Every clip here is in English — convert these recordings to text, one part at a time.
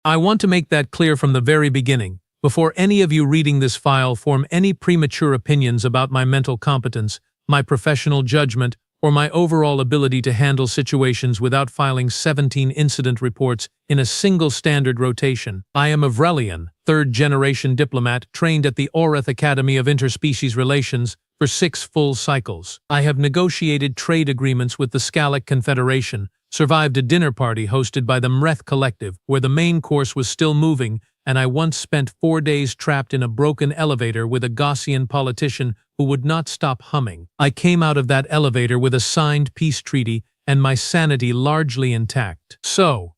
I want to make that clear from the very beginning, before any of you reading this file form any premature opinions about my mental competence, my professional judgment, or my overall ability to handle situations without filing 17 incident reports in a single standard rotation. I am a Vrelian, third-generation diplomat trained at the Oreth Academy of Interspecies Relations for 6 full cycles. I have negotiated trade agreements with the Scalic Confederation, survived a dinner party hosted by the Mreth Collective where the main course was still moving, and I once spent 4 days trapped in a broken elevator with a Gaussian politician who would not stop humming. I came out of that elevator with a signed peace treaty and my sanity largely intact. So,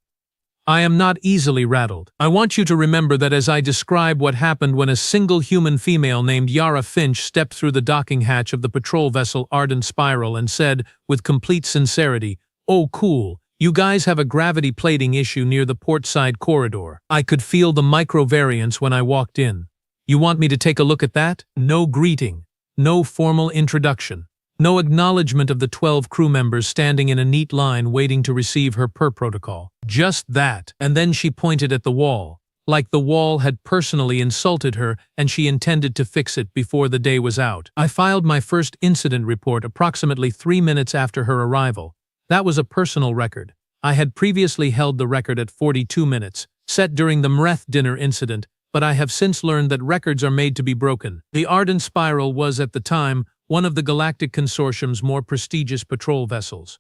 I am not easily rattled. I want you to remember that as I describe what happened when a single human female named Yara Finch stepped through the docking hatch of the patrol vessel Ardent Spiral and said, with complete sincerity, "Oh cool, you guys have a gravity plating issue near the portside corridor." I could feel the microvariance when I walked in. You want me to take a look at that? No greeting. No formal introduction. No acknowledgement of the 12 crew members standing in a neat line waiting to receive her per protocol. Just that. And then she pointed at the wall, like the wall had personally insulted her and she intended to fix it before the day was out. I filed my first incident report approximately 3 minutes after her arrival. That was a personal record. I had previously held the record at 42 minutes, set during the Mreth dinner incident, but I have since learned that records are made to be broken. The Ardent Spiral was, at the time, one of the Galactic Consortium's more prestigious patrol vessels.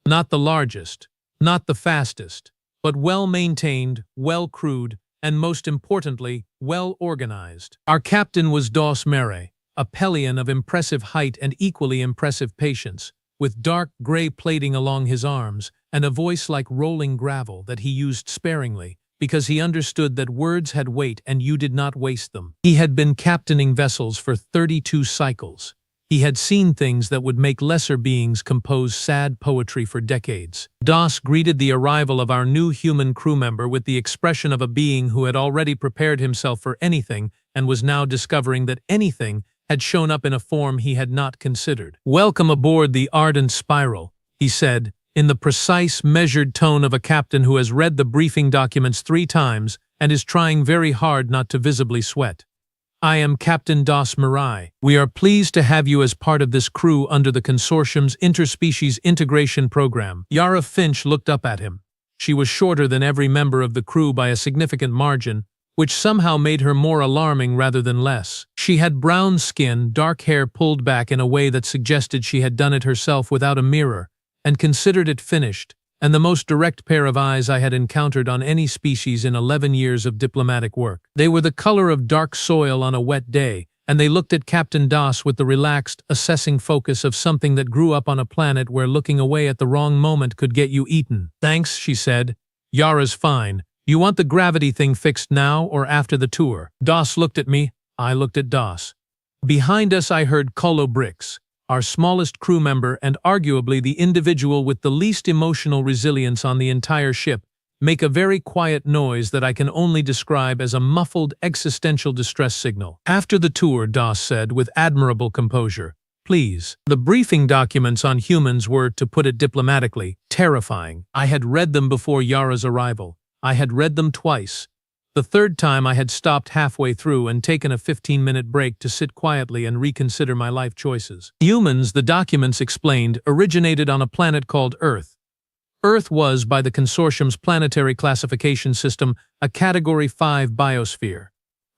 Not the largest, not the fastest, but well-maintained, well-crewed, and most importantly, well-organized. Our captain was Dos Mere, a Pelion of impressive height and equally impressive patience, with dark gray plating along his arms and a voice like rolling gravel that he used sparingly, because he understood that words had weight and you did not waste them. He had been captaining vessels for 32 cycles. He had seen things that would make lesser beings compose sad poetry for decades. Dos greeted the arrival of our new human crew member with the expression of a being who had already prepared himself for anything and was now discovering that anything had shown up in a form he had not considered. "Welcome aboard the Ardent Spiral," he said, in the precise, measured tone of a captain who has read the briefing documents 3 times and is trying very hard not to visibly sweat. "I am Captain Dos Mirai. We are pleased to have you as part of this crew under the Consortium's Interspecies Integration Program." Yara Finch looked up at him. She was shorter than every member of the crew by a significant margin, which somehow made her more alarming rather than less. She had brown skin, dark hair pulled back in a way that suggested she had done it herself without a mirror, and considered it finished, and the most direct pair of eyes I had encountered on any species in 11 years of diplomatic work. They were the color of dark soil on a wet day, and they looked at Captain Dos with the relaxed, assessing focus of something that grew up on a planet where looking away at the wrong moment could get you eaten. "Thanks," she said. "Yara's fine. You want the gravity thing fixed now or after the tour?" Dos looked at me. I looked at Dos. Behind us I heard Colo Bricks, our smallest crew member and arguably the individual with the least emotional resilience on the entire ship, make a very quiet noise that I can only describe as a muffled existential distress signal. "After the tour," Dos said with admirable composure, "please." The briefing documents on humans were, to put it diplomatically, terrifying. I had read them before Yara's arrival. I had read them twice. The third time I had stopped halfway through and taken a 15-minute break to sit quietly and reconsider my life choices. Humans, the documents explained, originated on a planet called Earth. Earth was, by the Consortium's planetary classification system, a Category 5 biosphere.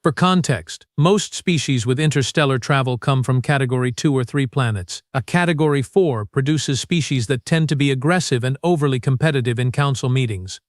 For context, most species with interstellar travel come from Category 2 or 3 planets. A Category 4 produces species that tend to be aggressive and overly competitive in council meetings.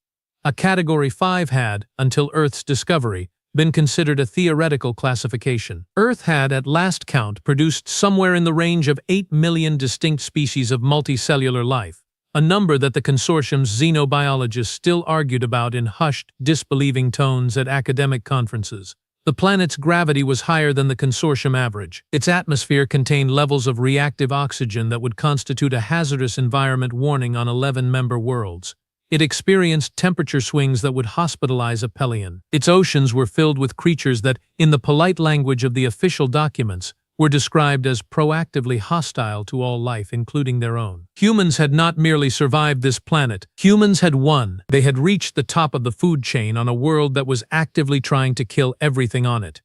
A Category 5 had, until Earth's discovery, been considered a theoretical classification. Earth had, at last count, produced somewhere in the range of 8 million distinct species of multicellular life, a number that the Consortium's xenobiologists still argued about in hushed, disbelieving tones at academic conferences. The planet's gravity was higher than the Consortium average. Its atmosphere contained levels of reactive oxygen that would constitute a hazardous environment warning on 11 member worlds. It experienced temperature swings that would hospitalize a Pelion. Its oceans were filled with creatures that, in the polite language of the official documents, were described as proactively hostile to all life, including their own. Humans had not merely survived this planet. Humans had won. They had reached the top of the food chain on a world that was actively trying to kill everything on it,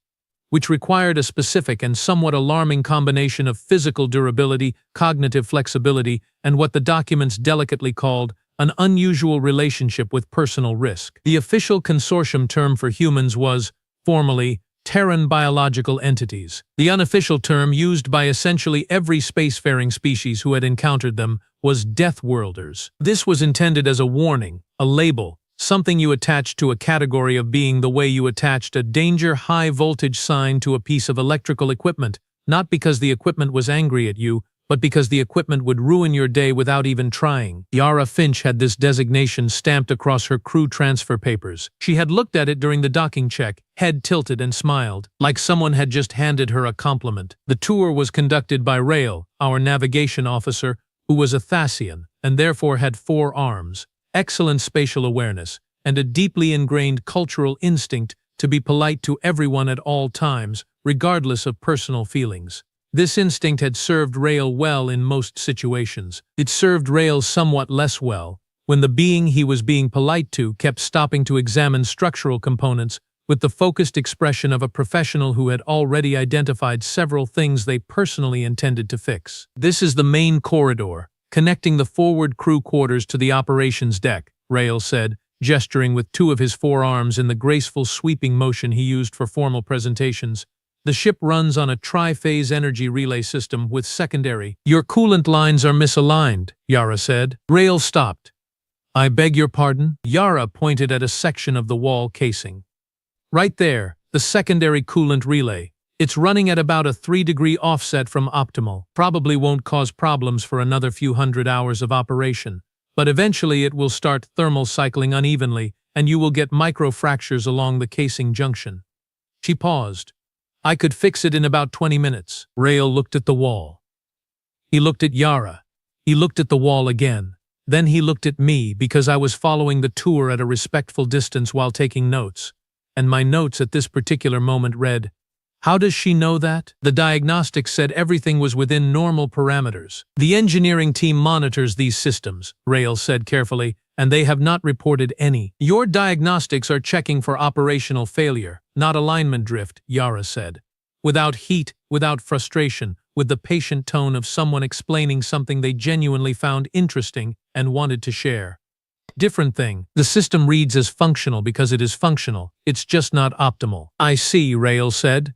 which required a specific and somewhat alarming combination of physical durability, cognitive flexibility, and what the documents delicately called an unusual relationship with personal risk. The official consortium term for humans was, formally, Terran biological entities. The unofficial term used by essentially every spacefaring species who had encountered them was Deathworlders. This was intended as a warning, a label, something you attached to a category of being the way you attached a danger high-voltage sign to a piece of electrical equipment, not because the equipment was angry at you, but because the equipment would ruin your day without even trying. Yara Finch had this designation stamped across her crew transfer papers. She had looked at it during the docking check, head tilted and smiled, like someone had just handed her a compliment. The tour was conducted by Rael, our navigation officer, who was a Thasian, and therefore had 4 arms, excellent spatial awareness, and a deeply ingrained cultural instinct to be polite to everyone at all times, regardless of personal feelings. This instinct had served Rael well in most situations. It served Rael somewhat less well when the being he was being polite to kept stopping to examine structural components with the focused expression of a professional who had already identified several things they personally intended to fix. "This is the main corridor, connecting the forward crew quarters to the operations deck," Rael said, gesturing with 2 of his 4 arms in the graceful sweeping motion he used for formal presentations. "The ship runs on a tri-phase energy relay system with secondary." "Your coolant lines are misaligned," Yara said. Rael stopped. "I beg your pardon?" Yara pointed at a section of the wall casing. "Right there, the secondary coolant relay. It's running at about a 3-degree offset from optimal. Probably won't cause problems for another few hundred hours of operation, but eventually it will start thermal cycling unevenly, and you will get micro-fractures along the casing junction." She paused. "I could fix it in about 20 minutes. Rael looked at the wall. He looked at Yara. He looked at the wall again. Then he looked at me because I was following the tour at a respectful distance while taking notes. And my notes at this particular moment read, "How does she know that?" The diagnostics said everything was within normal parameters. "The engineering team monitors these systems," Rael said carefully, "and they have not reported any. Your diagnostics are checking for operational failure, not alignment drift," Yara said. Without heat, without frustration, with the patient tone of someone explaining something they genuinely found interesting and wanted to share. "Different thing. The system reads as functional because it is functional. It's just not optimal." "I see," Rael said.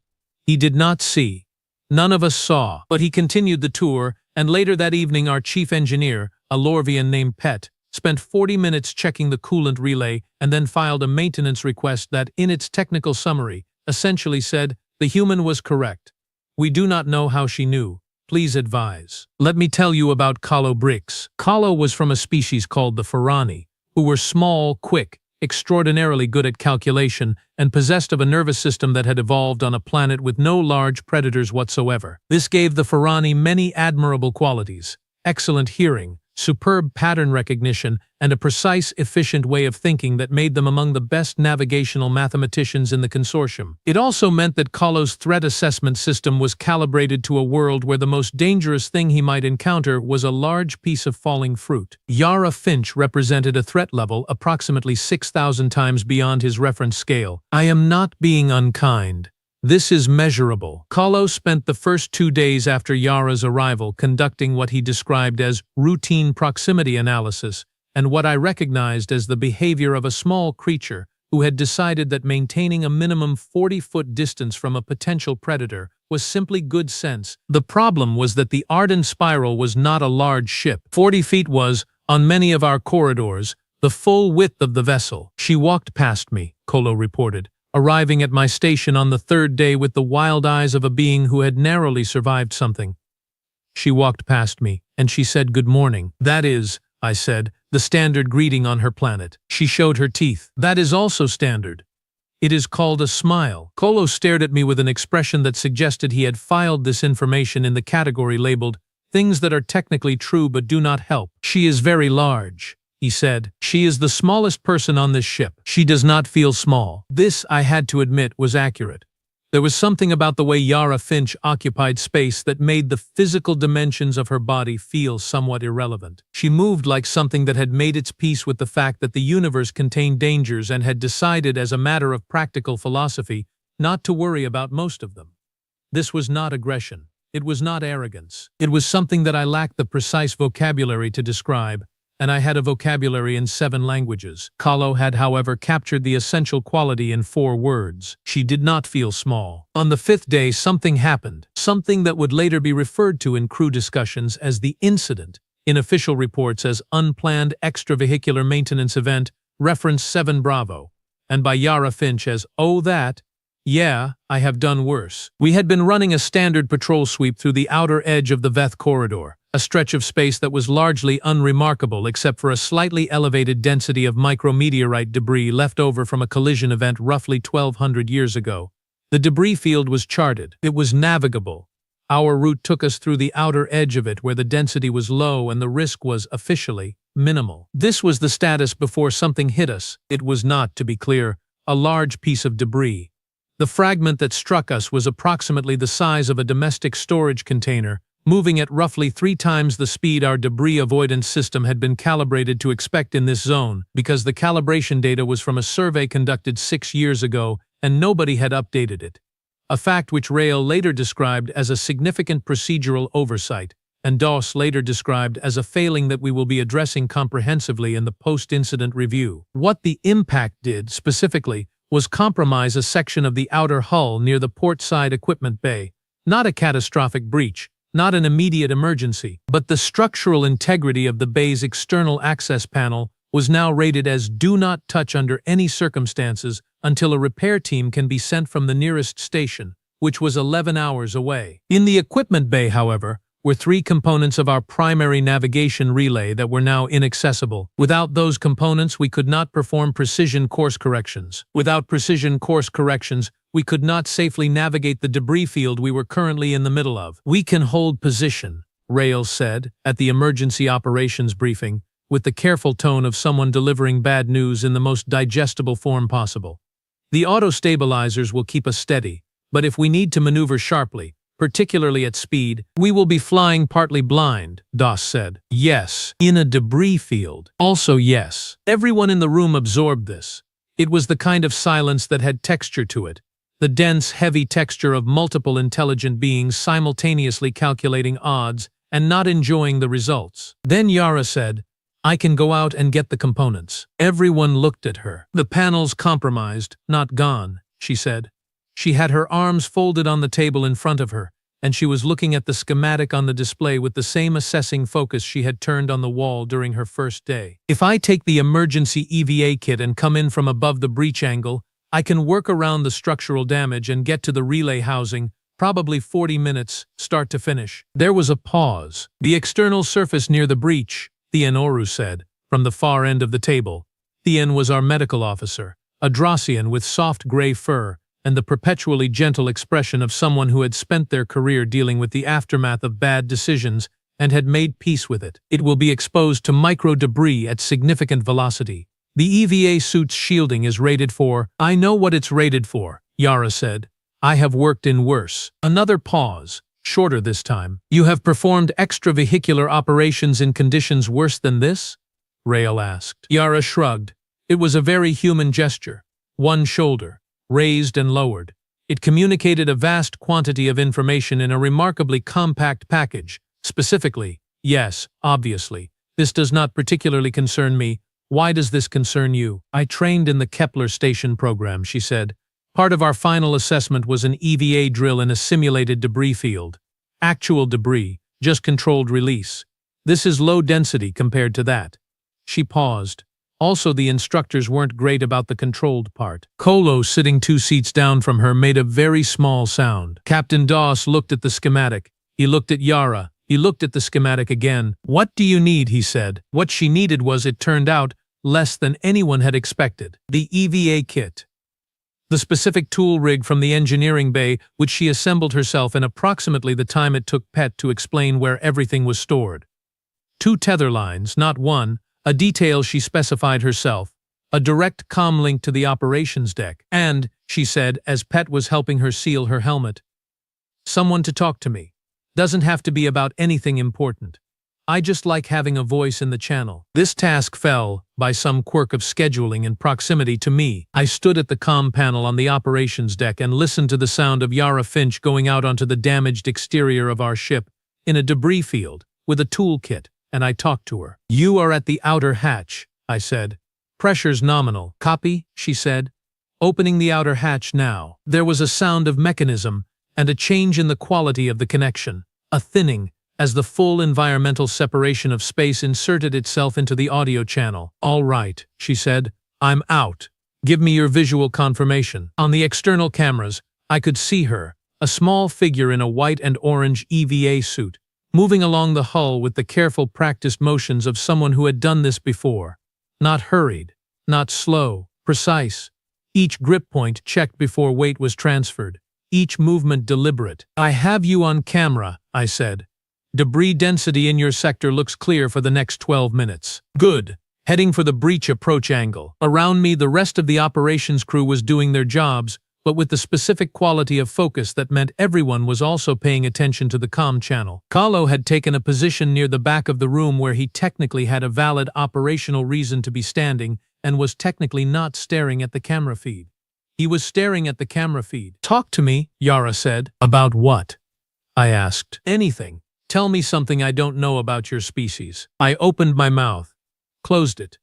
He did not see. None of us saw, but he continued the tour, and later that evening our chief engineer, a Lorvian named Pet, spent 40 minutes checking the coolant relay and then filed a maintenance request that, in its technical summary, essentially said, "The human was correct. We do not know how she knew. Please advise." Let me tell you about Kahlo bricks. Kahlo was from a species called the Farani, who were small, quick, extraordinarily good at calculation, and possessed of a nervous system that had evolved on a planet with no large predators whatsoever. This gave the Farani many admirable qualities: excellent hearing, superb pattern recognition, and a precise, efficient way of thinking that made them among the best navigational mathematicians in the consortium. It also meant that Kahlo's threat assessment system was calibrated to a world where the most dangerous thing he might encounter was a large piece of falling fruit. Yara Finch represented a threat level approximately 6,000 times beyond his reference scale. I am not being unkind. This is measurable. Kahlo spent the first 2 days after Yara's arrival conducting what he described as routine proximity analysis, and what I recognized as the behavior of a small creature who had decided that maintaining a minimum 40-foot distance from a potential predator was simply good sense. The problem was that the Arden Spiral was not a large ship. 40 feet was, on many of our corridors, the full width of the vessel. "She walked past me," Kahlo reported, arriving at my station on the 3rd day with the wild eyes of a being who had narrowly survived something. "She walked past me, and she said good morning." "That is," I said, "the standard greeting on her planet." She showed her teeth. "That is also standard. It is called a smile." Kahlo stared at me with an expression that suggested he had filed this information in the category labeled, "Things that are technically true but do not help." "She is very large," he said. "She is the smallest person on this ship. She does not feel small." This, I had to admit, was accurate. There was something about the way Yara Finch occupied space that made the physical dimensions of her body feel somewhat irrelevant. She moved like something that had made its peace with the fact that the universe contained dangers and had decided as a matter of practical philosophy not to worry about most of them. This was not aggression. It was not arrogance. It was something that I lacked the precise vocabulary to describe, and I had a vocabulary in 7 languages. Kahlo had, however, captured the essential quality in 4 words. She did not feel small. On the 5th day, something happened, something that would later be referred to in crew discussions as the incident, in official reports as unplanned extravehicular maintenance event, reference 7 Bravo, and by Yara Finch as, "Oh that, yeah, I have done worse." We had been running a standard patrol sweep through the outer edge of the Veth corridor, a stretch of space that was largely unremarkable except for a slightly elevated density of micrometeorite debris left over from a collision event roughly 1,200 years ago. The debris field was charted. It was navigable. Our route took us through the outer edge of it where the density was low and the risk was, officially, minimal. This was the status before something hit us. It was not, to be clear, a large piece of debris. The fragment that struck us was approximately the size of a domestic storage container, moving at roughly 3 times the speed our debris avoidance system had been calibrated to expect in this zone, because the calibration data was from a survey conducted 6 years ago and nobody had updated it. A fact which Rael later described as a significant procedural oversight, and Doss later described as a failing that we will be addressing comprehensively in the post-incident review. What the impact did, specifically, was compromise a section of the outer hull near the port side equipment bay. Not a catastrophic breach, not an immediate emergency, but the structural integrity of the bay's external access panel was now rated as "do not touch under any circumstances" until a repair team can be sent from the nearest station, which was 11 hours away. In the equipment bay, however, were 3 components of our primary navigation relay that were now inaccessible. Without those components, we could not perform precision course corrections. Without precision course corrections, we could not safely navigate the debris field we were currently in the middle of. "We can hold position," Rael said at the emergency operations briefing, with the careful tone of someone delivering bad news in the most digestible form possible. "The auto-stabilizers will keep us steady, but if we need to maneuver sharply, particularly at speed, we will be flying partly blind," Doss said. "Yes, in a debris field. Also yes." Everyone in the room absorbed this. It was the kind of silence that had texture to it, the dense, heavy texture of multiple intelligent beings simultaneously calculating odds and not enjoying the results. Then Yara said, "I can go out and get the components." Everyone looked at her. "The panel's compromised, not gone," she said. She had her arms folded on the table in front of her, and she was looking at the schematic on the display with the same assessing focus she had turned on the wall during her first day. "If I take the emergency EVA kit and come in from above the breach angle, I can work around the structural damage and get to the relay housing, probably 40 minutes, start to finish." There was a pause. "The external surface near the breach," Thien Oru said, from the far end of the table. Thien was our medical officer, a Drossian with soft gray fur, and the perpetually gentle expression of someone who had spent their career dealing with the aftermath of bad decisions and had made peace with it. "It will be exposed to micro-debris at significant velocity. The EVA suit's shielding is rated for—" "I know what it's rated for," Yara said. "I have worked in worse." Another pause, shorter this time. "You have performed extravehicular operations in conditions worse than this?" Rael asked. Yara shrugged. It was a very human gesture. One shoulder, raised and lowered. It communicated a vast quantity of information in a remarkably compact package. Specifically, "Yes, obviously. This does not particularly concern me. Why does this concern you?" "I trained in the Kepler station program," she said. "Part of our final assessment was an EVA drill in a simulated debris field. Actual debris, just controlled release. This is low density compared to that." She paused. Also, the instructors weren't great about the controlled part. Kolo, sitting 2 seats down from her, made a very small sound. Captain Doss looked at the schematic. He looked at Yara. He looked at the schematic again. "What do you need?" he said. What she needed was, it turned out, less than anyone had expected. The EVA kit. The specific tool rig from the engineering bay, which she assembled herself in approximately the time it took Pet to explain where everything was stored. 2 tether lines, not 1, a detail she specified herself, a direct comm link to the operations deck. And, she said as Pet was helping her seal her helmet, someone to talk to me. Doesn't have to be about anything important. I just like having a voice in the channel. This task fell, by some quirk of scheduling and proximity, to me. I stood at the comm panel on the operations deck and listened to the sound of Yara Finch going out onto the damaged exterior of our ship, in a debris field, with a toolkit, and I talked to her. "You are at the outer hatch," I said. "Pressure's nominal." "Copy," she said. "Opening the outer hatch now." There was a sound of mechanism, and a change in the quality of the connection, a thinning, as the full environmental separation of space inserted itself into the audio channel. "All right," she said. "I'm out. Give me your visual confirmation." On the external cameras, I could see her, a small figure in a white and orange EVA suit, moving along the hull with the careful practiced motions of someone who had done this before. Not hurried, not slow, precise. Each grip point checked before weight was transferred. Each movement deliberate. "I have you on camera," I said. "Debris density in your sector looks clear for the next 12 minutes. Good. Heading for the breach approach angle." Around me, the rest of the operations crew was doing their jobs, but with the specific quality of focus that meant everyone was also paying attention to the comm channel. Kahlo had taken a position near the back of the room where he technically had a valid operational reason to be standing and was technically not staring at the camera feed. He was staring at the camera feed. "Talk to me," Yara said. "About what?" I asked. "Anything. Tell me something I don't know about your species." I opened my mouth, closed it.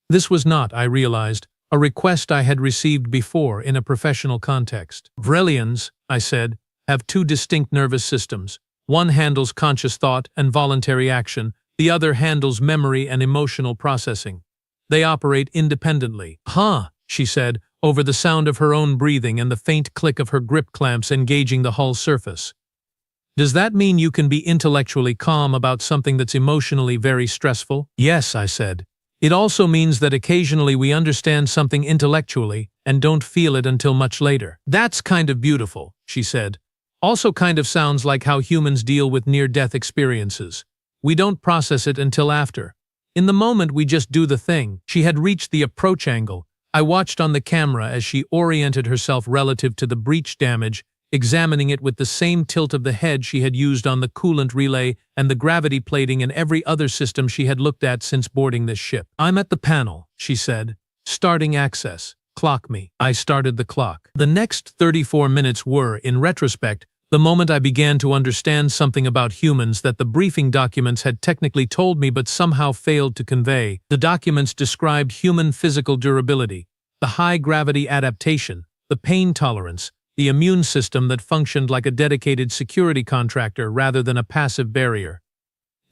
This was not, I realized, a request I had received before in a professional context. "Vrelians," I said, "have two distinct nervous systems. One handles conscious thought and voluntary action, the other handles memory and emotional processing. They operate independently." "Huh," she said, over the sound of her own breathing and the faint click of her grip clamps engaging the hull surface. "Does that mean you can be intellectually calm about something that's emotionally very stressful?" "Yes," I said. "It also means that occasionally we understand something intellectually and don't feel it until much later." "That's kind of beautiful," she said. "Also kind of sounds like how humans deal with near-death experiences. We don't process it until after. In the moment we just do the thing." She had reached the approach angle. I watched on the camera as she oriented herself relative to the breach damage, examining it with the same tilt of the head she had used on the coolant relay and the gravity plating and every other system she had looked at since boarding this ship. "I'm at the panel," she said. "Starting access. Clock me." I started the clock. The next 34 minutes were, in retrospect, the moment I began to understand something about humans that the briefing documents had technically told me but somehow failed to convey. The documents described human physical durability, the high-gravity adaptation, the pain tolerance, the immune system that functioned like a dedicated security contractor rather than a passive barrier.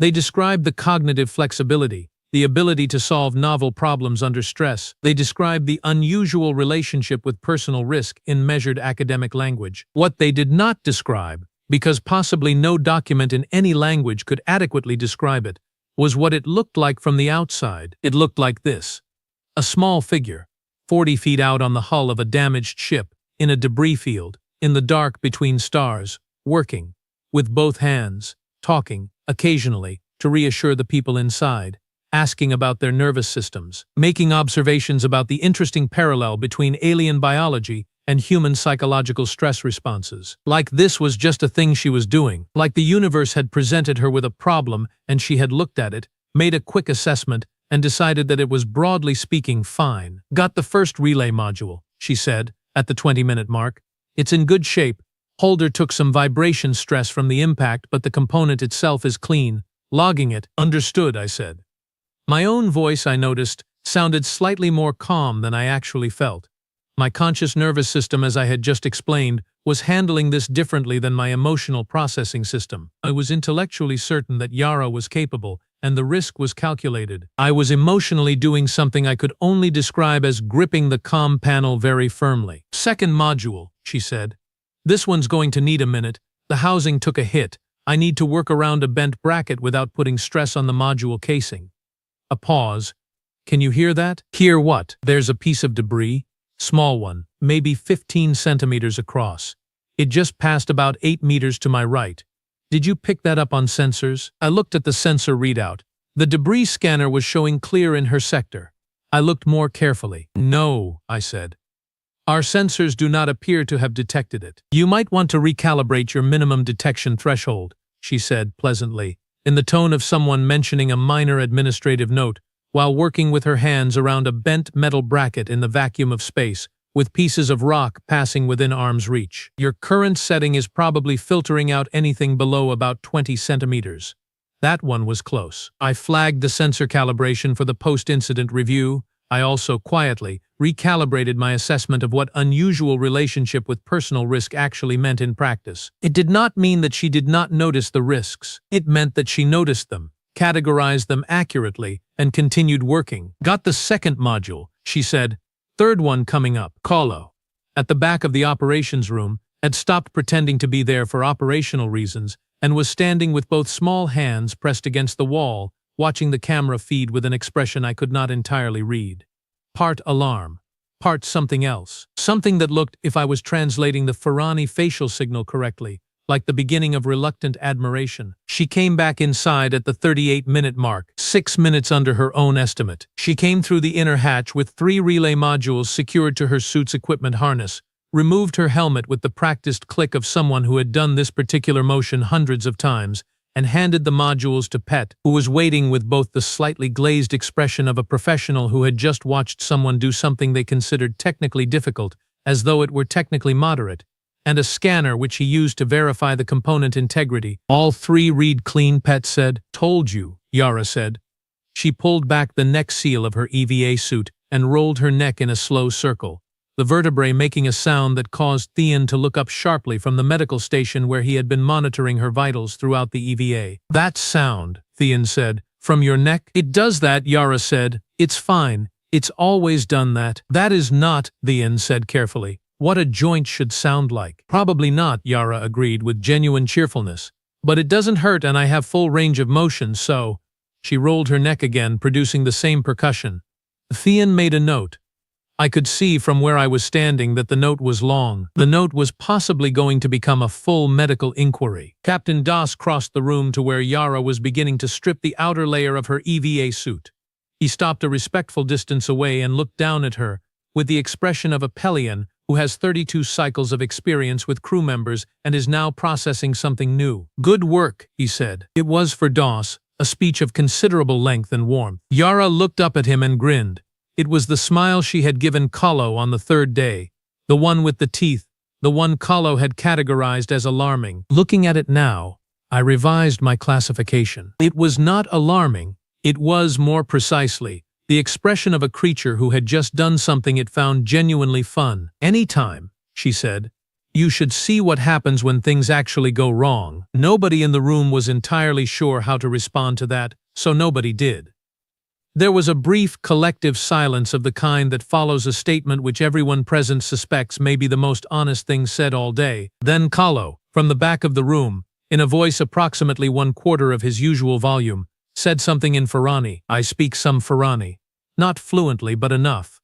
They described the cognitive flexibility, the ability to solve novel problems under stress. They described the unusual relationship with personal risk in measured academic language. What they did not describe, because possibly no document in any language could adequately describe it, was what it looked like from the outside. It looked like this. A small figure, 40 feet out on the hull of a damaged ship, in a debris field, in the dark between stars, working, with both hands, talking, occasionally, to reassure the people inside, asking about their nervous systems, making observations about the interesting parallel between alien biology and human psychological stress responses. Like this was just a thing she was doing, like the universe had presented her with a problem and she had looked at it, made a quick assessment, and decided that it was broadly speaking fine. "Got the first relay module," she said, at the 20-minute mark. "It's in good shape. Holder took some vibration stress from the impact, but the component itself is clean. Logging it." "Understood," I said. My own voice, I noticed, sounded slightly more calm than I actually felt. My conscious nervous system, as I had just explained, was handling this differently than my emotional processing system. I was intellectually certain that Yara was capable, and the risk was calculated. I was emotionally doing something I could only describe as gripping the comm panel very firmly. "Second module," she said. "This one's going to need a minute. The housing took a hit. I need to work around a bent bracket without putting stress on the module casing." A pause. "Can you hear that?" "Hear what?" "There's a piece of debris. Small one, maybe 15 centimeters across. It just passed about 8 meters to my right. Did you pick that up on sensors?" I looked at the sensor readout. The debris scanner was showing clear in her sector. I looked more carefully. No, I said. Our sensors do not appear to have detected it. You might want to recalibrate your minimum detection threshold, she said pleasantly, in the tone of someone mentioning a minor administrative note, while working with her hands around a bent metal bracket in the vacuum of space, with pieces of rock passing within arm's reach. Your current setting is probably filtering out anything below about 20 centimeters. That one was close. I flagged the sensor calibration for the post-incident review. I also quietly recalibrated my assessment of what unusual relationship with personal risk actually meant in practice. It did not mean that she did not notice the risks. It meant that she noticed them, categorized them accurately, and continued working. Got the second module, she said. Third one coming up. Kahlo, at the back of the operations room, had stopped pretending to be there for operational reasons and was standing with both small hands pressed against the wall, watching the camera feed with an expression I could not entirely read. Part alarm, part something else. Something that looked, if I was translating the Ferrani facial signal correctly, like the beginning of reluctant admiration. She came back inside at the 38-minute mark, 6 minutes under her own estimate. She came through the inner hatch with 3 relay modules secured to her suit's equipment harness, removed her helmet with the practiced click of someone who had done this particular motion hundreds of times, and handed the modules to Pet, who was waiting with both the slightly glazed expression of a professional who had just watched someone do something they considered technically difficult, as though it were technically moderate, and a scanner which he used to verify the component integrity. All 3 read clean, Pet said. Told you, Yara said. She pulled back the neck seal of her EVA suit and rolled her neck in a slow circle, the vertebrae making a sound that caused Theon to look up sharply from the medical station where he had been monitoring her vitals throughout the EVA. That sound, Theon said, from your neck? It does that, Yara said. It's fine. It's always done that. That is not, Theon said carefully, what a joint should sound like. Probably not, Yara agreed with genuine cheerfulness. But it doesn't hurt and I have full range of motion, so… She rolled her neck again, producing the same percussion. Theon made a note. I could see from where I was standing that the note was long. The note was possibly going to become a full medical inquiry. Captain Das crossed the room to where Yara was beginning to strip the outer layer of her EVA suit. He stopped a respectful distance away and looked down at her, with the expression of a Pelion who has 32 cycles of experience with crew members and is now processing something new. Good work, he said. It was for Das, a speech of considerable length and warmth. Yara looked up at him and grinned. It was the smile she had given Kahlo on the 3rd day, the one with the teeth, the one Kahlo had categorized as alarming. Looking at it now, I revised my classification. It was not alarming, it was, more precisely, the expression of a creature who had just done something it found genuinely fun. Anytime, she said, you should see what happens when things actually go wrong. Nobody in the room was entirely sure how to respond to that, so nobody did. There was a brief, collective silence of the kind that follows a statement which everyone present suspects may be the most honest thing said all day. Then Kahlo, from the back of the room, in a voice approximately 1/4 of his usual volume, said something in Ferrani. I speak some Ferrani. Not fluently, but enough.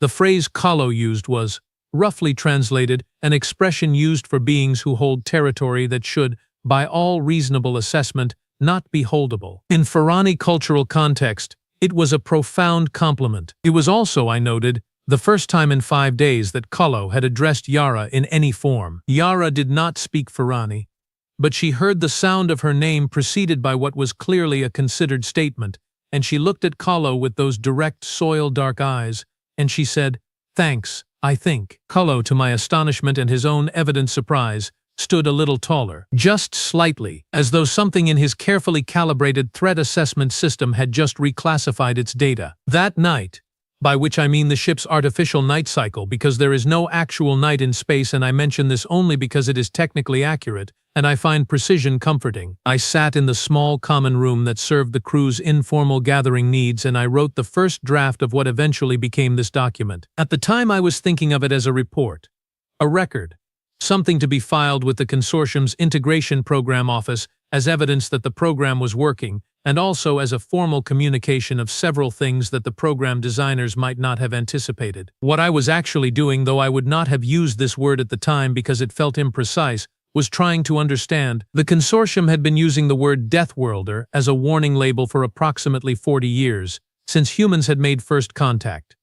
The phrase Kahlo used was, roughly translated, an expression used for beings who hold territory that should, by all reasonable assessment, not be holdable. In Ferrani cultural context, it was a profound compliment. It was also, I noted, the first time in 5 days that Kahlo had addressed Yara in any form. Yara did not speak Ferrani, but she heard the sound of her name preceded by what was clearly a considered statement, and she looked at Kahlo with those direct, soil-dark eyes, and she said, thanks, I think. Kahlo, to my astonishment and his own evident surprise, stood a little taller, just slightly, as though something in his carefully calibrated threat assessment system had just reclassified its data. That night, by which I mean the ship's artificial night cycle, because there is no actual night in space, and I mention this only because it is technically accurate, and I find precision comforting. I sat in the small common room that served the crew's informal gathering needs, and I wrote the first draft of what eventually became this document. At the time I was thinking of it as a report, a record, something to be filed with the consortium's integration program office as evidence that the program was working, and also as a formal communication of several things that the program designers might not have anticipated. What I was actually doing, though I would not have used this word at the time because it felt imprecise, was trying to understand. The consortium had been using the word Deathworlder as a warning label for approximately 40 years, since humans had made first contact.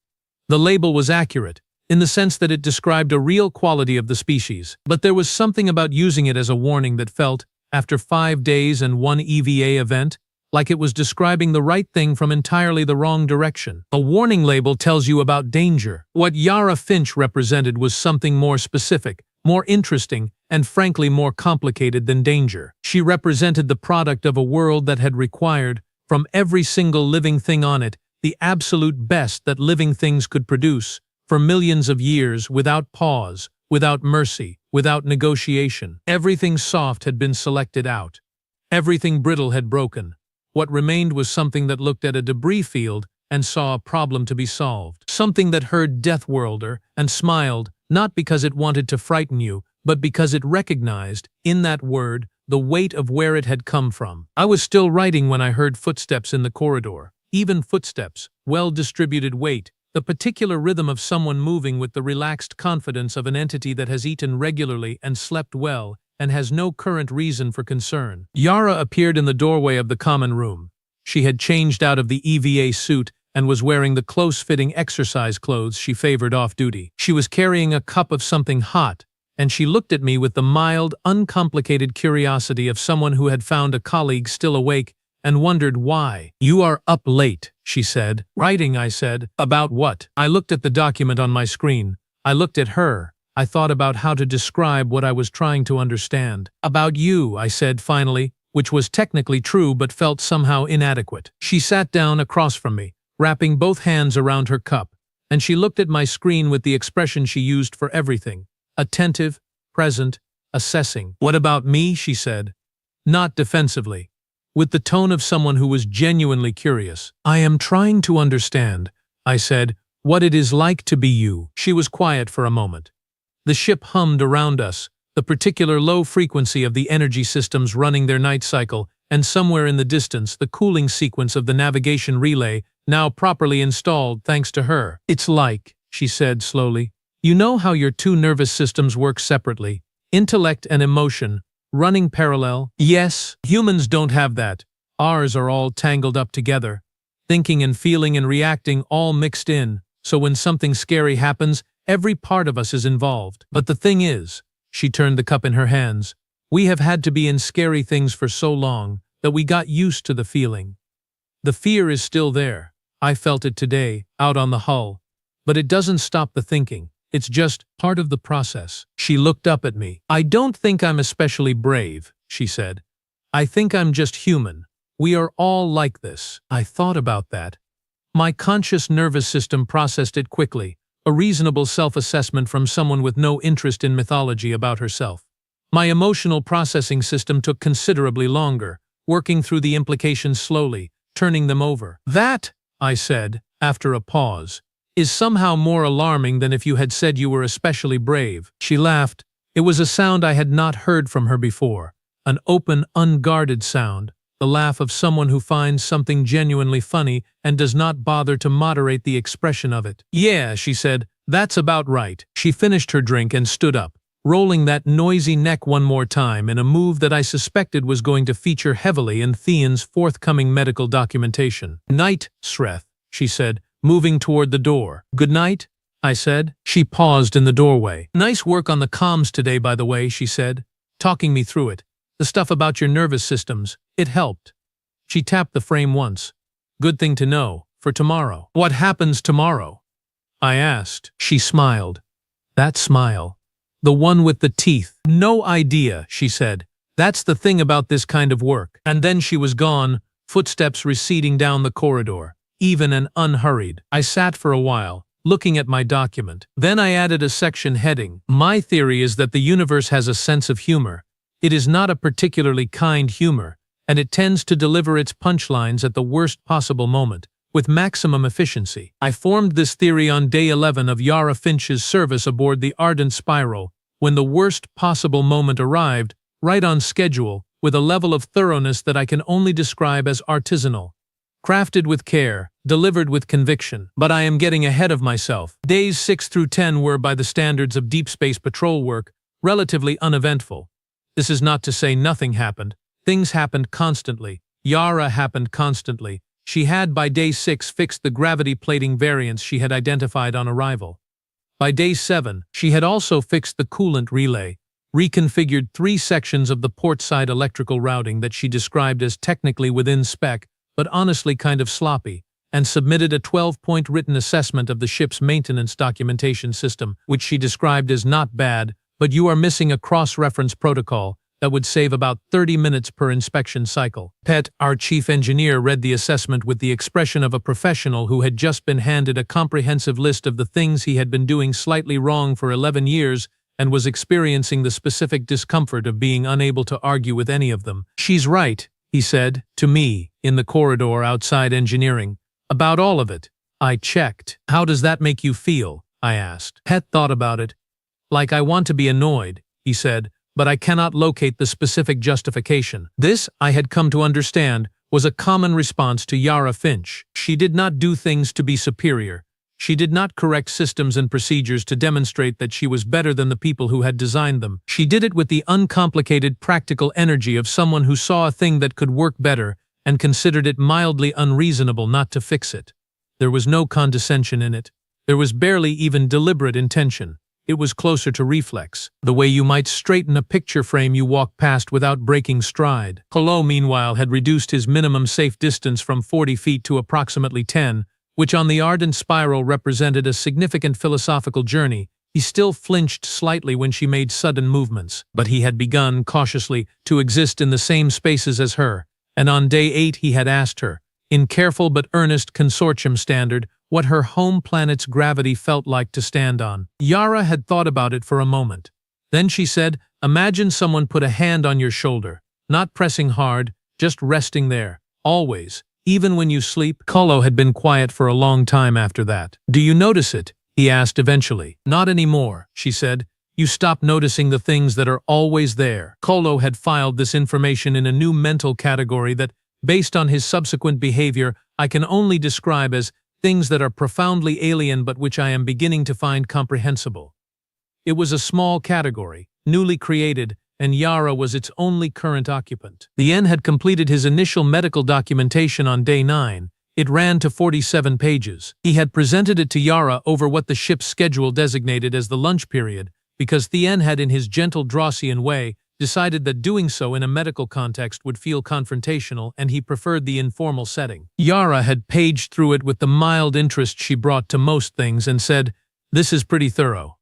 The label was accurate, in the sense that it described a real quality of the species, but there was something about using it as a warning that felt, after 5 days and one EVA event, like it was describing the right thing from entirely the wrong direction. A warning label tells you about danger. What Yara Finch represented was something more specific, more interesting, and frankly more complicated than danger. She represented the product of a world that had required, from every single living thing on it, the absolute best that living things could produce, for millions of years, without pause, without mercy, without negotiation. Everything soft had been selected out. Everything brittle had broken. What remained was something that looked at a debris field and saw a problem to be solved. Something that heard Deathworlder and smiled, not because it wanted to frighten you, but because it recognized, in that word, the weight of where it had come from. I was still writing when I heard footsteps in the corridor. Even footsteps, well-distributed weight, the particular rhythm of someone moving with the relaxed confidence of an entity that has eaten regularly and slept well, and has no current reason for concern. Yara appeared in the doorway of the common room. She had changed out of the EVA suit and was wearing the close-fitting exercise clothes she favored off-duty. She was carrying a cup of something hot, and she looked at me with the mild, uncomplicated curiosity of someone who had found a colleague still awake and wondered why. "You are up late," she said. "Writing," I said. "About what?" I looked at the document on my screen. I looked at her. I thought about how to describe what I was trying to understand. "About you," I said finally, which was technically true but felt somehow inadequate. She sat down across from me, wrapping both hands around her cup, and she looked at my screen with the expression she used for everything: attentive, present, assessing. "What about me?" she said. Not defensively, with the tone of someone who was genuinely curious. "I am trying to understand," I said, "what it is like to be you." She was quiet for a moment. The ship hummed around us, the particular low frequency of the energy systems running their night cycle, and somewhere in the distance the cooling sequence of the navigation relay, now properly installed thanks to her. "It's like," she said slowly, "you know how your two nervous systems work separately, intellect and emotion, running parallel? Yes, humans don't have that. Ours are all tangled up together, thinking and feeling and reacting all mixed in, so when something scary happens, every part of us is involved. But the thing is," she turned the cup in her hands, "we have had to be in scary things for so long that we got used to the feeling. The fear is still there. I felt it today, out on the hull. But it doesn't stop the thinking. It's just part of the process." She looked up at me. "I don't think I'm especially brave," she said. "I think I'm just human. We are all like this." I thought about that. My conscious nervous system processed it quickly, a reasonable self-assessment from someone with no interest in mythology about herself. My emotional processing system took considerably longer, working through the implications slowly, turning them over. "That," I said, after a pause, "is somehow more alarming than if you had said you were especially brave." She laughed. It was a sound I had not heard from her before, an open, unguarded sound, the laugh of someone who finds something genuinely funny and does not bother to moderate the expression of it. "Yeah," she said, "that's about right." She finished her drink and stood up, rolling that noisy neck one more time in a move that I suspected was going to feature heavily in Theon's forthcoming medical documentation. "Night, Sreth," she said, moving toward the door. "Good night," I said. She paused in the doorway. "Nice work on the comms today, by the way," she said, talking me through it. "The stuff about your nervous systems, it helped." She tapped the frame once. "Good thing to know, for tomorrow." "What happens tomorrow?" I asked. She smiled. That smile. The one with the teeth. "No idea," she said. "That's the thing about this kind of work." And then she was gone, footsteps receding down the corridor, even and unhurried. I sat for a while, looking at my document. Then I added a section heading. "My theory is that the universe has a sense of humor. It is not a particularly kind humor, and it tends to deliver its punchlines at the worst possible moment, with maximum efficiency." I formed this theory on day 11 of Yara Finch's service aboard the Ardent Spiral, when the worst possible moment arrived, right on schedule, with a level of thoroughness that I can only describe as artisanal. Crafted with care, delivered with conviction. But I am getting ahead of myself. Days 6 through 10 were, by the standards of Deep Space Patrol work, relatively uneventful. This is not to say nothing happened. Things happened constantly. Yara happened constantly. She had by day 6 fixed the gravity plating variance she had identified on arrival. By day 7, she had also fixed the coolant relay, reconfigured 3 sections of the port side electrical routing that she described as technically within spec, but honestly kind of sloppy, and submitted a 12-point written assessment of the ship's maintenance documentation system, which she described as not bad, but you are missing a cross-reference protocol that would save about 30 minutes per inspection cycle. Pet, our chief engineer, read the assessment with the expression of a professional who had just been handed a comprehensive list of the things he had been doing slightly wrong for 11 years and was experiencing the specific discomfort of being unable to argue with any of them. "She's right," he said, to me, in the corridor outside engineering. "About all of it." I checked. "How does that make you feel?" I asked. Pet thought about it. "Like I want to be annoyed," he said, "but I cannot locate the specific justification." This, I had come to understand, was a common response to Yara Finch. She did not do things to be superior. She did not correct systems and procedures to demonstrate that she was better than the people who had designed them. She did it with the uncomplicated, practical energy of someone who saw a thing that could work better and considered it mildly unreasonable not to fix it. There was no condescension in it. There was barely even deliberate intention. It was closer to reflex, the way you might straighten a picture frame you walk past without breaking stride. Colo, meanwhile, had reduced his minimum safe distance from 40 feet to approximately 10, which on the ardent spiral represented a significant philosophical journey. He still flinched slightly when she made sudden movements, but he had begun, cautiously, to exist in the same spaces as her, and on day 8 he had asked her, in careful but earnest consortium standard, what her home planet's gravity felt like to stand on. Yara had thought about it for a moment. Then she said, "Imagine someone put a hand on your shoulder, not pressing hard, just resting there, always, even when you sleep." Colo had been quiet for a long time after that. "Do you notice it?" he asked eventually. "Not anymore," she said. "You stop noticing the things that are always there." Colo had filed this information in a new mental category that, based on his subsequent behavior, I can only describe as things that are profoundly alien but which I am beginning to find comprehensible. It was a small category, newly created, and Yara was its only current occupant. The N had completed his initial medical documentation on day 9. It ran to 47 pages. He had presented it to Yara over what the ship's schedule designated as the lunch period, because Thien had, in his gentle Drossian way, decided that doing so in a medical context would feel confrontational, and he preferred the informal setting. Yara had paged through it with the mild interest she brought to most things and said, "This is pretty thorough.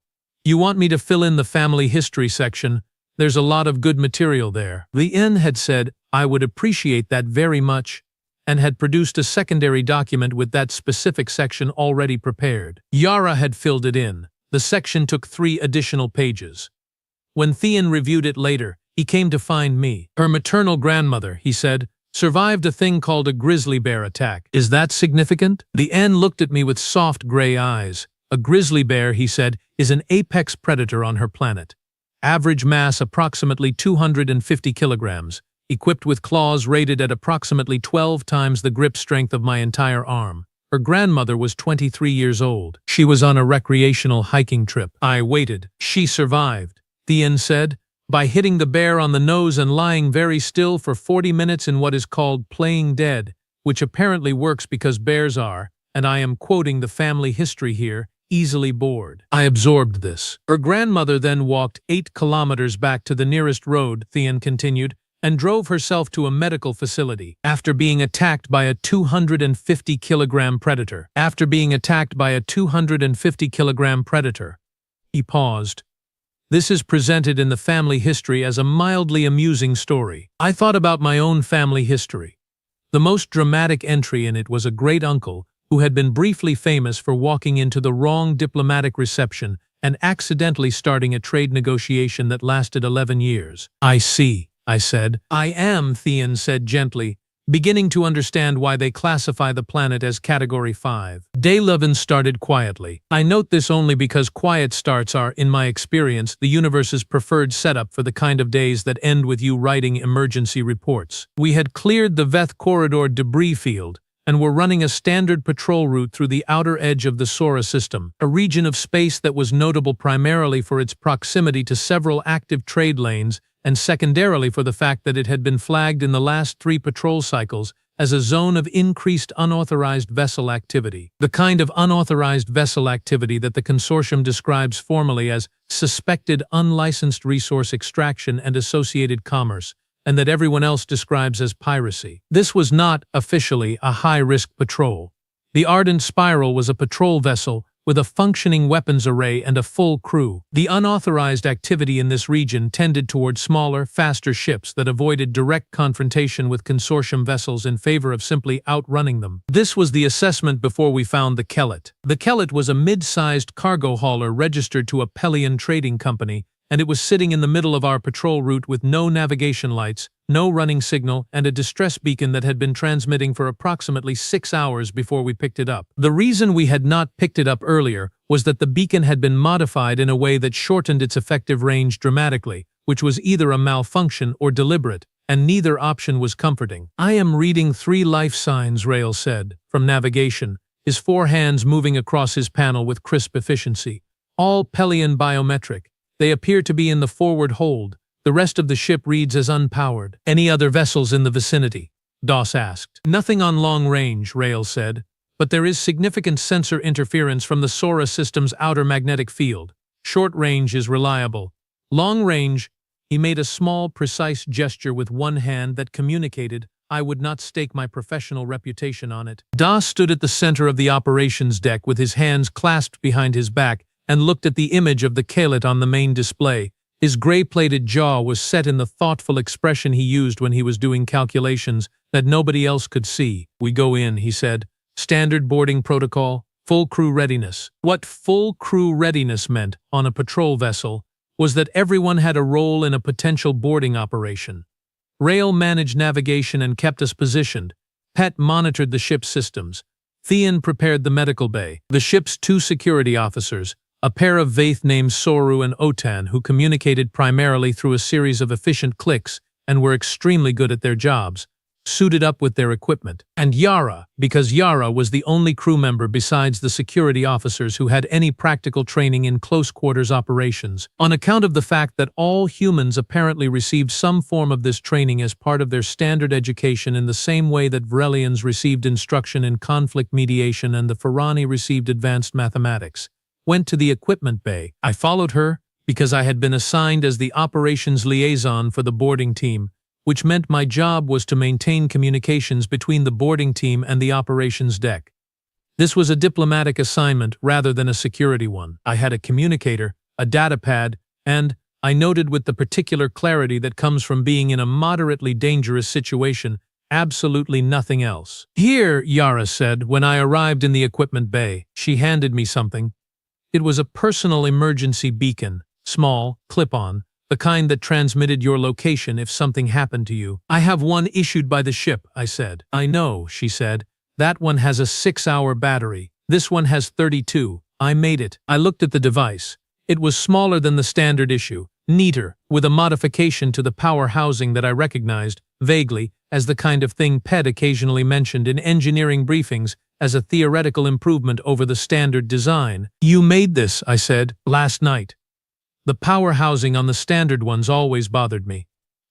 You want me to fill in the family history section? There's a lot of good material there." The N had said, "I would appreciate that very much," and had produced a secondary document with that specific section already prepared. Yara had filled it in. The section took 3 additional pages. When Thien reviewed it later, he came to find me. "Her maternal grandmother," he said, "survived a thing called a grizzly bear attack. Is that significant?" The N looked at me with soft gray eyes. "A grizzly bear," he said, "is an apex predator on her planet. Average mass approximately 250 kilograms, equipped with claws rated at approximately 12 times the grip strength of my entire arm. Her grandmother was 23 years old. She was on a recreational hiking trip. I waited. She survived," Thien said, "by hitting the bear on the nose and lying very still for 40 minutes in what is called playing dead, which apparently works because bears are, and I am quoting the family history here, easily bored. I absorbed this. Her grandmother then walked 8 kilometers back to the nearest road," Thien continued, "and drove herself to a medical facility after being attacked by a 250-kilogram predator. After being attacked by a 250-kilogram predator." He paused. "This is presented in the family history as a mildly amusing story. I thought about my own family history. The most dramatic entry in it was a great-uncle who had been briefly famous for walking into the wrong diplomatic reception and accidentally starting a trade negotiation that lasted 11 years. "I see," I said. "I am," Thien said gently, "beginning to understand why they classify the planet as Category 5. Day 11 started quietly. I note this only because quiet starts are, in my experience, the universe's preferred setup for the kind of days that end with you writing emergency reports. We had cleared the Veth Corridor debris field, and were running a standard patrol route through the outer edge of the Sora system, a region of space that was notable primarily for its proximity to several active trade lanes and secondarily for the fact that it had been flagged in the last 3 patrol cycles as a zone of increased unauthorized vessel activity, the kind of unauthorized vessel activity that the consortium describes formally as suspected unlicensed resource extraction and associated commerce, and that everyone else describes as piracy. This was not, officially, a high-risk patrol. The Ardent Spiral was a patrol vessel with a functioning weapons array and a full crew. The unauthorized activity in this region tended toward smaller, faster ships that avoided direct confrontation with consortium vessels in favor of simply outrunning them. This was the assessment before we found the Kellet. The Kellet was a mid-sized cargo hauler registered to a Pelion trading company, and it was sitting in the middle of our patrol route with no navigation lights, no running signal, and a distress beacon that had been transmitting for approximately 6 hours before we picked it up. The reason we had not picked it up earlier was that the beacon had been modified in a way that shortened its effective range dramatically, which was either a malfunction or deliberate, and neither option was comforting. "I am reading 3 life signs," Rail said, from navigation, his 4 hands moving across his panel with crisp efficiency. "All Pelion biometric. They appear to be in the forward hold. The rest of the ship reads as unpowered." "Any other vessels in the vicinity?" Doss asked. "Nothing on long range," Rail said, "but there is significant sensor interference from the Sora system's outer magnetic field. Short range is reliable. Long range—" He made a small, precise gesture with one hand that communicated, "I would not stake my professional reputation on it." Doss stood at the center of the operations deck with his hands clasped behind his back and looked at the image of the Kellet on the main display. His gray-plated jaw was set in the thoughtful expression he used when he was doing calculations that nobody else could see. "We go in," he said. "Standard boarding protocol, full crew readiness." What full crew readiness meant on a patrol vessel was that everyone had a role in a potential boarding operation. Rail managed navigation and kept us positioned. Pet monitored the ship's systems. Thean prepared the medical bay. The ship's 2 security officers, a pair of Vaith named Soru and Otan, who communicated primarily through a series of efficient clicks and were extremely good at their jobs, suited up with their equipment. And Yara, because Yara was the only crew member besides the security officers who had any practical training in close-quarters operations. On account of the fact that all humans apparently received some form of this training as part of their standard education in the same way that Vrelians received instruction in conflict mediation and the Firani received advanced mathematics, went to the equipment bay. I followed her because I had been assigned as the operations liaison for the boarding team, which meant my job was to maintain communications between the boarding team and the operations deck. This was a diplomatic assignment rather than a security one. I had a communicator, a datapad, and, I noted with the particular clarity that comes from being in a moderately dangerous situation, absolutely nothing else. "Here," Yara said when I arrived in the equipment bay. She handed me something. It was a personal emergency beacon, small, clip-on, the kind that transmitted your location if something happened to you. "I have one issued by the ship," I said. "I know," she said. "That one has a 6-hour battery. This one has 32. I made it." I looked at the device. It was smaller than the standard issue, neater, with a modification to the power housing that I recognized, vaguely, as the kind of thing Ped occasionally mentioned in engineering briefings as a theoretical improvement over the standard design. "You made this," I said, "last night." The power housing on the standard ones always bothered me.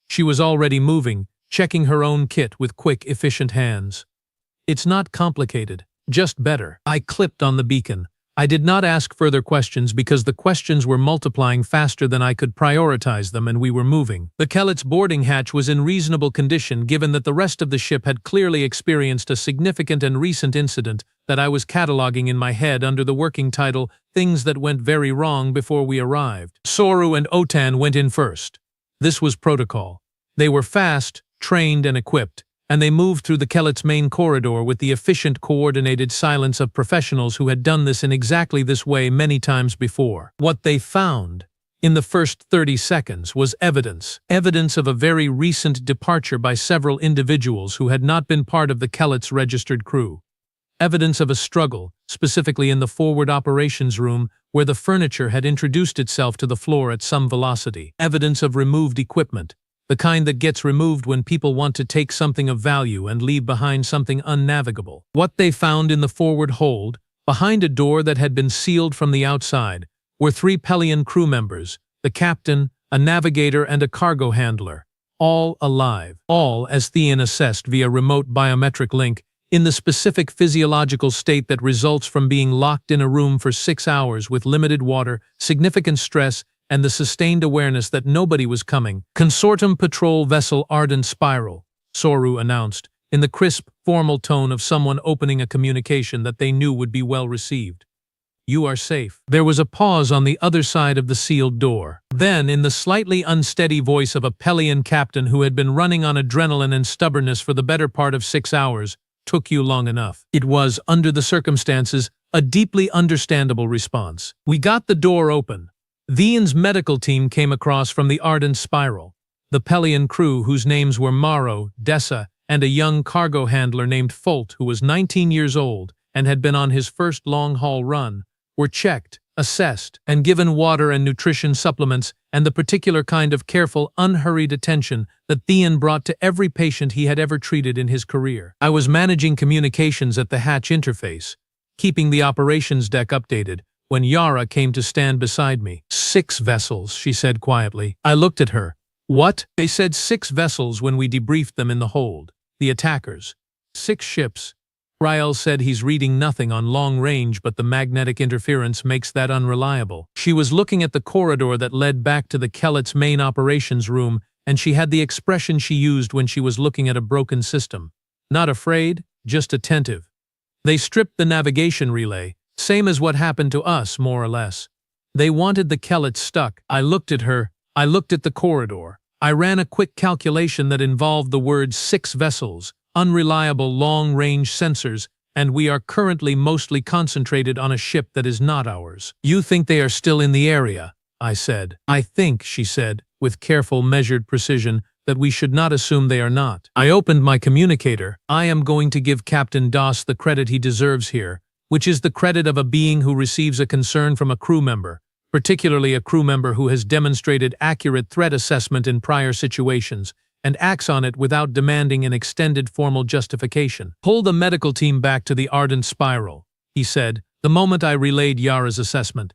She was already moving, checking her own kit with quick, efficient hands. "It's not complicated, just better." I clipped on the beacon. I did not ask further questions because the questions were multiplying faster than I could prioritize them and we were moving. The Kellet's boarding hatch was in reasonable condition given that the rest of the ship had clearly experienced a significant and recent incident that I was cataloging in my head under the working title "Things That Went Very Wrong Before We Arrived." Soru and Otan went in first. This was protocol. They were fast, trained, and equipped, and they moved through the Kellet's main corridor with the efficient, coordinated silence of professionals who had done this in exactly this way many times before. What they found in the first 30 seconds was evidence of a very recent departure by several individuals who had not been part of the Kellet's registered crew. Evidence of a struggle, specifically in the forward operations room where the furniture had introduced itself to the floor at some velocity. Evidence of removed equipment, the kind that gets removed when people want to take something of value and leave behind something unnavigable. What they found in the forward hold, behind a door that had been sealed from the outside, were 3 Pelion crew members, the captain, a navigator, and a cargo handler, all alive. All, as Thean assessed via remote biometric link, in the specific physiological state that results from being locked in a room for 6 hours with limited water, significant stress, and the sustained awareness that nobody was coming. Consortium Patrol Vessel Ardent Spiral, Soru announced, in the crisp, formal tone of someone opening a communication that they knew would be well received. You are safe. There was a pause on the other side of the sealed door. Then, in the slightly unsteady voice of a Pelian captain who had been running on adrenaline and stubbornness for the better part of 6 hours, took you long enough. It was, under the circumstances, a deeply understandable response. We got the door open. Thean's medical team came across from the Ardent Spiral. The Pelian crew, whose names were Maro, Dessa, and a young cargo handler named Folt, who was 19 years old and had been on his first long-haul run, were checked, assessed, and given water and nutrition supplements and the particular kind of careful, unhurried attention that Thean brought to every patient he had ever treated in his career. I was managing communications at the hatch interface, keeping the operations deck updated, when Yara came to stand beside me. 6 vessels, she said quietly. I looked at her. What? They said 6 vessels when we debriefed them in the hold. The attackers. 6 ships. Rael said he's reading nothing on long range, but the magnetic interference makes that unreliable. She was looking at the corridor that led back to the Kellet's main operations room, and she had the expression she used when she was looking at a broken system. Not afraid, just attentive. They stripped the navigation relay, same as what happened to us, more or less. They wanted the Kellet stuck. I looked at her. I looked at the corridor. I ran a quick calculation that involved the words 6 vessels, unreliable long-range sensors, and we are currently mostly concentrated on a ship that is not ours. You think they are still in the area, I said. I think, she said, with careful, measured precision, that we should not assume they are not. I opened my communicator. I am going to give Captain Doss the credit he deserves here, which is the credit of a being who receives a concern from a crew member, particularly a crew member who has demonstrated accurate threat assessment in prior situations, and acts on it without demanding an extended formal justification. Pull the medical team back to the Ardent Spiral, he said, the moment I relayed Yara's assessment.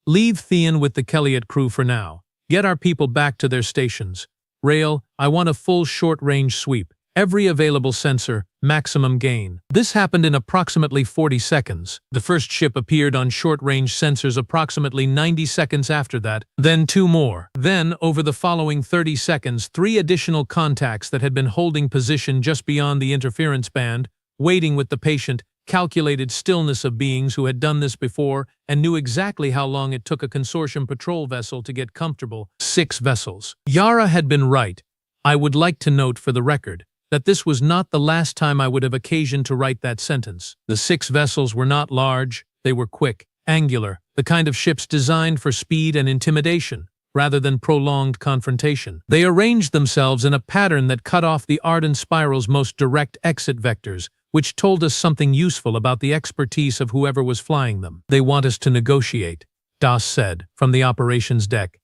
Leave Thean with the Kelliot crew for now. Get our people back to their stations. Rael, I want a full short-range sweep. Every available sensor, maximum gain. This happened in approximately 40 seconds. The first ship appeared on short-range sensors approximately 90 seconds after that, then 2 more. Then, over the following 30 seconds, 3 additional contacts that had been holding position just beyond the interference band, waiting with the patient, calculated stillness of beings who had done this before and knew exactly how long it took a consortium patrol vessel to get comfortable. 6 vessels. Yara had been right. I would like to note for the record that this was not the last time I would have occasion to write that sentence. The 6 vessels were not large, they were quick, angular, the kind of ships designed for speed and intimidation, rather than prolonged confrontation. They arranged themselves in a pattern that cut off the Ardent Spiral's most direct exit vectors, which told us something useful about the expertise of whoever was flying them. They want us to negotiate, Doss said, from the operations deck.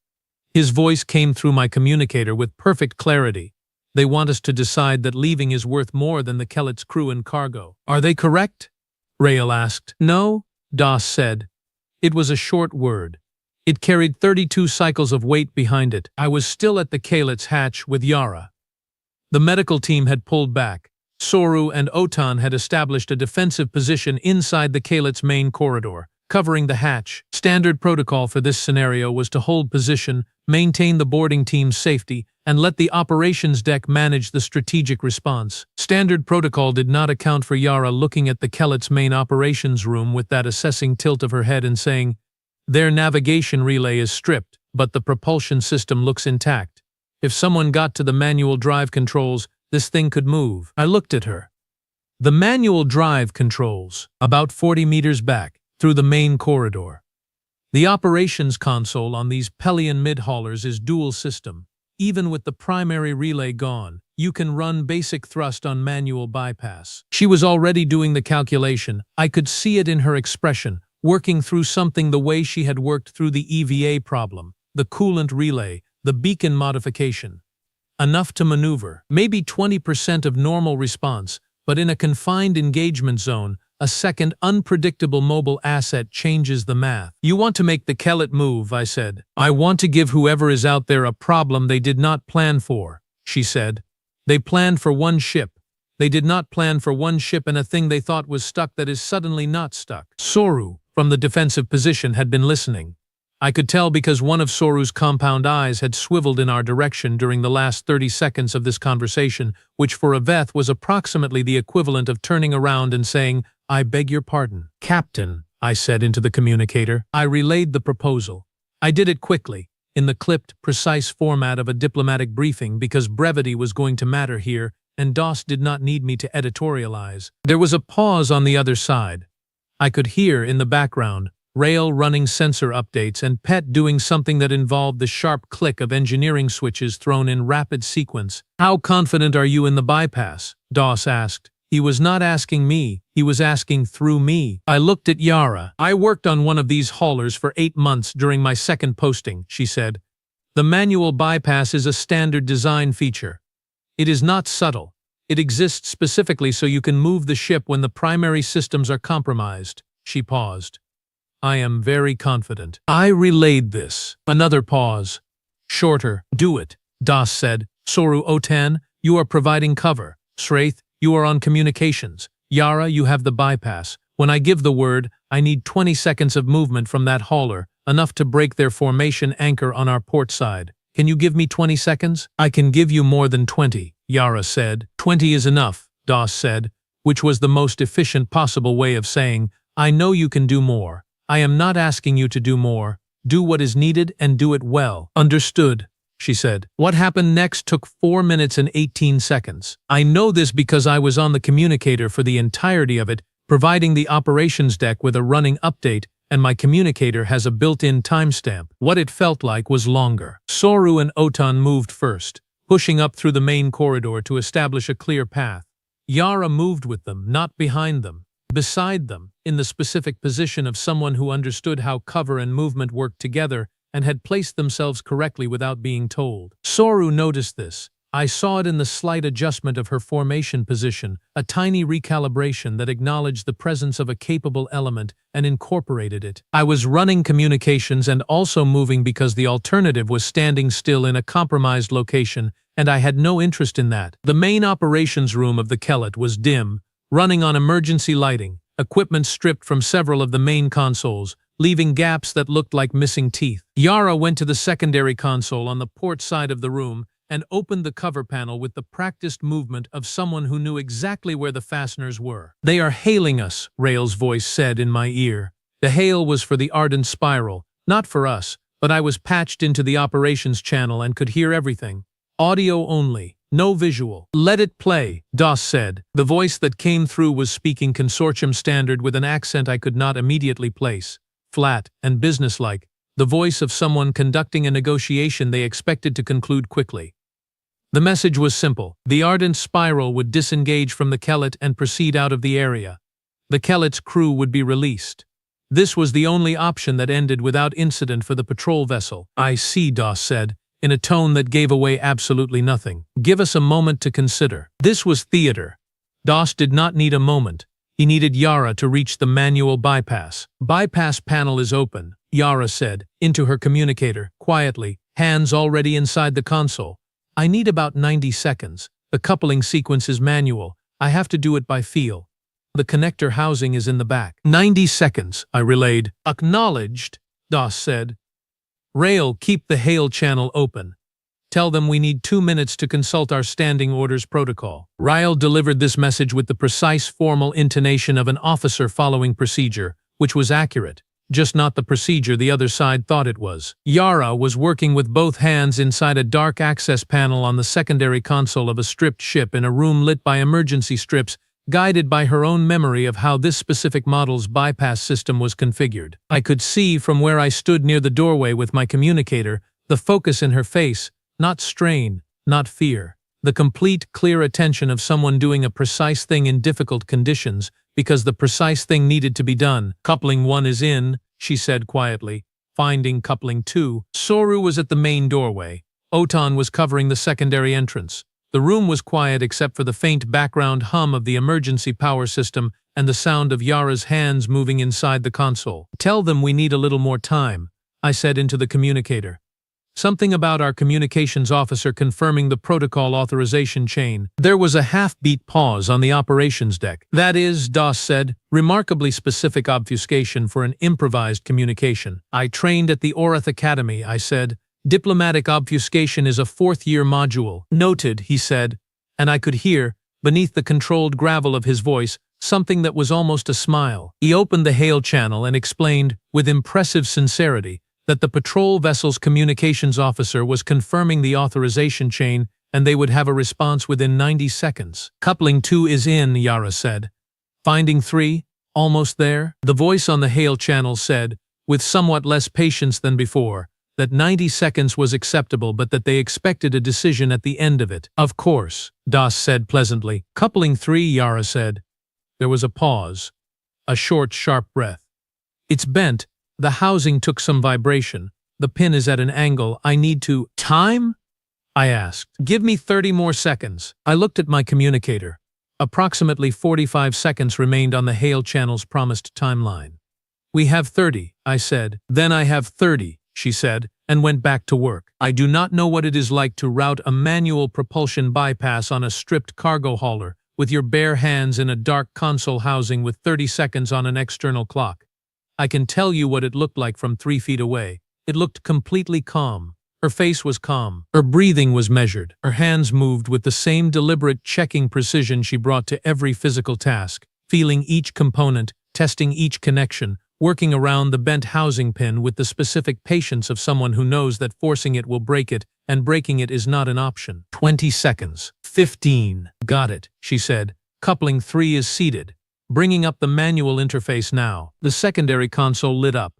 His voice came through my communicator with perfect clarity. They want us to decide that leaving is worth more than the Kellet's crew and cargo. Are they correct? Rael asked. No, Doss said. It was a short word. It carried 32 cycles of weight behind it. I was still at the Kellet's hatch with Yara. The medical team had pulled back. Soru and Otan had established a defensive position inside the Kellet's main corridor, covering the hatch. Standard protocol for this scenario was to hold position, maintain the boarding team's safety, and let the operations deck manage the strategic response. Standard protocol did not account for Yara looking at the Kellet's main operations room with that assessing tilt of her head and saying, "Their navigation relay is stripped, but the propulsion system looks intact. If someone got to the manual drive controls, this thing could move." I looked at her. The manual drive controls, about 40 meters back, through the main corridor. The operations console on these Pelian mid-haulers is dual system. Even with the primary relay gone, you can run basic thrust on manual bypass. She was already doing the calculation. I could see it in her expression, working through something the way she had worked through the EVA problem, the coolant relay, the beacon modification. Enough to maneuver, maybe 20% of normal response, but in a confined engagement zone, a second unpredictable mobile asset changes the math. You want to make the Kellet move, I said. I want to give whoever is out there a problem they did not plan for, she said. They planned for one ship. They did not plan for one ship and a thing they thought was stuck that is suddenly not stuck. Soru, from the defensive position, had been listening. I could tell because one of Soru's compound eyes had swiveled in our direction during the last 30 seconds of this conversation, which for a Veth was approximately the equivalent of turning around and saying, "I beg your pardon." "Captain," I said into the communicator. I relayed the proposal. I did it quickly, in the clipped, precise format of a diplomatic briefing because brevity was going to matter here, and Doss did not need me to editorialize. There was a pause on the other side. I could hear, in the background, Rail running sensor updates and Pet doing something that involved the sharp click of engineering switches thrown in rapid sequence. "How confident are you in the bypass?" Doss asked. He was not asking me, he was asking through me. I looked at Yara. "I worked on one of these haulers for 8 months during my second posting," she said. "The manual bypass is a standard design feature. It is not subtle. It exists specifically so you can move the ship when the primary systems are compromised." She paused. "I am very confident." I relayed this. Another pause. "Shorter. Do it," Doss said. "Soru Otan, you are providing cover. Sraith, you are on communications. Yara, you have the bypass. When I give the word, I need 20 seconds of movement from that hauler, enough to break their formation anchor on our port side. Can you give me 20 seconds? "I can give you more than 20, Yara said. "20 is enough," Doss said, which was the most efficient possible way of saying, "I know you can do more. I am not asking you to do more. Do what is needed and do it well." "Understood," she said. What happened next took 4 minutes and 18 seconds. I know this because I was on the communicator for the entirety of it, providing the operations deck with a running update, and my communicator has a built-in timestamp. What it felt like was longer. Soru and Otan moved first, pushing up through the main corridor to establish a clear path. Yara moved with them, not behind them. Beside them, in the specific position of someone who understood how cover and movement worked together and had placed themselves correctly without being told. Soru noticed this. I saw it in the slight adjustment of her formation position, a tiny recalibration that acknowledged the presence of a capable element and incorporated it. I was running communications and also moving because the alternative was standing still in a compromised location, and I had no interest in that. The main operations room of the Kellet was dim, running on emergency lighting, equipment stripped from several of the main consoles, leaving gaps that looked like missing teeth. Yara went to the secondary console on the port side of the room and opened the cover panel with the practiced movement of someone who knew exactly where the fasteners were. "They are hailing us," Rail's voice said in my ear. The hail was for the Ardent Spiral, not for us, but I was patched into the operations channel and could hear everything. Audio only. No visual. "Let it play," Doss said. The voice that came through was speaking consortium standard with an accent I could not immediately place. Flat and businesslike, the voice of someone conducting a negotiation they expected to conclude quickly. The message was simple. The Ardent Spiral would disengage from the Kellet and proceed out of the area. The Kellet's crew would be released. This was the only option that ended without incident for the patrol vessel. "I see," Doss said, in a tone that gave away absolutely nothing. "Give us a moment to consider." This was theater. Doss did not need a moment. He needed Yara to reach the manual bypass. "Bypass panel is open," Yara said, into her communicator, quietly, hands already inside the console. "I need about 90 seconds. The coupling sequence is manual. I have to do it by feel. The connector housing is in the back." 90 seconds, I relayed. "Acknowledged," Doss said. "Rail, keep the hail channel open. Tell them we need 2 minutes to consult our standing orders protocol." Rail delivered this message with the precise formal intonation of an officer following procedure, which was accurate, just not the procedure the other side thought it was. Yara was working with both hands inside a dark access panel on the secondary console of a stripped ship in a room lit by emergency strips, guided by her own memory of how this specific model's bypass system was configured. I could see from where I stood near the doorway with my communicator, the focus in her face, not strain, not fear. The complete, clear attention of someone doing a precise thing in difficult conditions because the precise thing needed to be done. "Coupling 1 is in," she said quietly. "Finding coupling 2. Soru was at the main doorway. Otan was covering the secondary entrance. The room was quiet except for the faint background hum of the emergency power system and the sound of Yara's hands moving inside the console. "Tell them we need a little more time," I said into the communicator. Something about our communications officer confirming the protocol authorization chain. There was a half-beat pause on the operations deck. That is, DOS said, remarkably specific obfuscation for an improvised communication. I trained at the Orath Academy, I said. Diplomatic obfuscation is a fourth-year module. Noted, he said, and I could hear, beneath the controlled gravel of his voice, something that was almost a smile. He opened the hail channel and explained, with impressive sincerity, that the patrol vessel's communications officer was confirming the authorization chain and they would have a response within 90 seconds. Coupling 2 is in, Yara said. Finding 3? Almost there? The voice on the hail channel said, with somewhat less patience than before, that 90 seconds was acceptable but that they expected a decision at the end of it. Of course, DOS said pleasantly. Coupling 3, Yara said. There was a pause. A short, sharp breath. It's bent. The housing took some vibration. The pin is at an angle. I need to… Time? I asked. Give me 30 more seconds. I looked at my communicator. Approximately 45 seconds remained on the hail channel's promised timeline. We have 30, I said. Then I have 30, she said, and went back to work. I do not know what it is like to route a manual propulsion bypass on a stripped cargo hauler with your bare hands in a dark console housing with 30 seconds on an external clock. I can tell you what it looked like from 3 feet away. It looked completely calm. Her face was calm. Her breathing was measured. Her hands moved with the same deliberate checking precision she brought to every physical task, feeling each component, testing each connection, working around the bent housing pin with the specific patience of someone who knows that forcing it will break it, and breaking it is not an option. 20 seconds. 15. Got it, she said. Coupling 3 is seated. Bringing up the manual interface now. The secondary console lit up.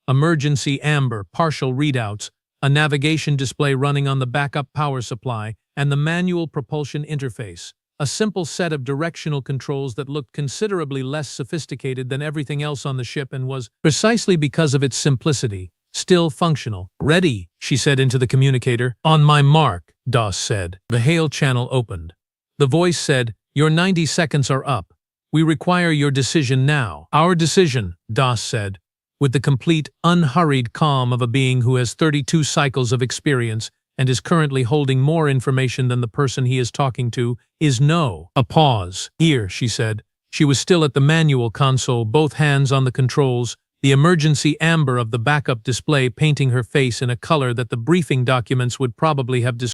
Emergency amber, partial readouts, a navigation display running on the backup power supply, and the manual propulsion interface. A simple set of directional controls that looked considerably less sophisticated than everything else on the ship and was, precisely because of its simplicity, still functional. Ready, she said into the communicator. On my mark, DOS said. The hail channel opened. The voice said, Your 90 seconds are up. We require your decision now. Our decision, DOS said, with the complete, unhurried calm of a being who has 32 cycles of experience and is currently holding more information than the person he is talking to, is no. A pause. Here, she said. She was still at the manual console, both hands on the controls, the emergency amber of the backup display painting her face in a color that the briefing documents would probably have described